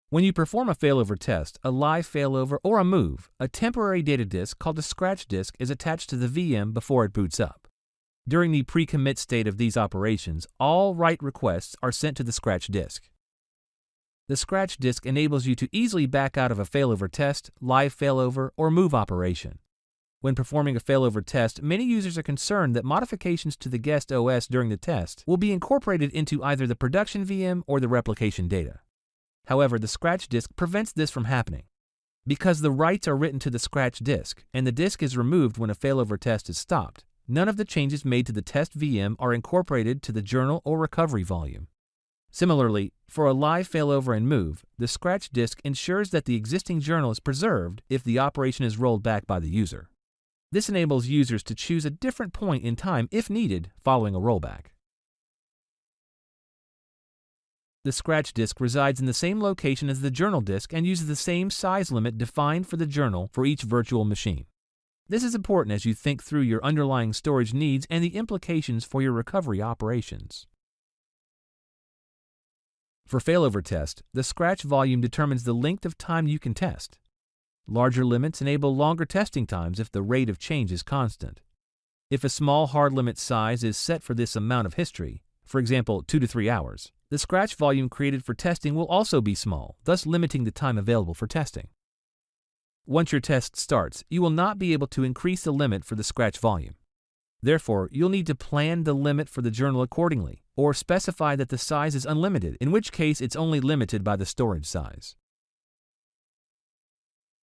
When you perform a failover test, a live failover, or a move, a temporary data disk called a scratch disk is attached to the VM before it boots up. During the pre-commit state of these operations, all write requests are sent to the scratch disk. The scratch disk enables you to easily back out of a failover test, live failover, or move operation. When performing a failover test, many users are concerned that modifications to the guest OS during the test will be incorporated into either the production VM or the replication data. However, the scratch disk prevents this from happening. Because the writes are written to the scratch disk, and the disk is removed when a failover test is stopped, none of the changes made to the test VM are incorporated to the journal or recovery volume. Similarly, for a live failover and move, the scratch disk ensures that the existing journal is preserved if the operation is rolled back by the user. This enables users to choose a different point in time if needed following a rollback. The scratch disk resides in the same location as the journal disk and uses the same size limit defined for the journal for each virtual machine. This is important as you think through your underlying storage needs and the implications for your recovery operations. For failover test, the scratch volume determines the length of time you can test. Larger limits enable longer testing times if the rate of change is constant. If a small hard limit size is set for this amount of history, for example 2 to 3 hours, the scratch volume created for testing will also be small, thus limiting the time available for testing. Once your test starts, you will not be able to increase the limit for the scratch volume. Therefore, you'll need to plan the limit for the journal accordingly, or specify that the size is unlimited, in which case it's only limited by the storage size.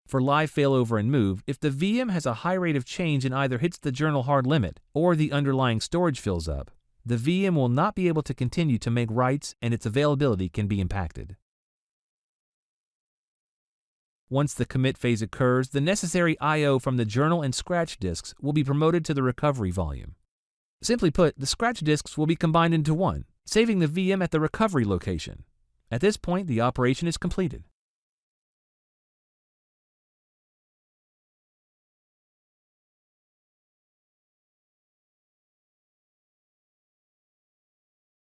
For live failover and move, if the VM has a high rate of change and either hits the journal hard limit or the underlying storage fills up, the VM will not be able to continue to make writes and its availability can be impacted. Once the commit phase occurs, the necessary I/O from the journal and scratch disks will be promoted to the recovery volume. Simply put, the scratch disks will be combined into one, saving the VM at the recovery location. At this point, the operation is completed.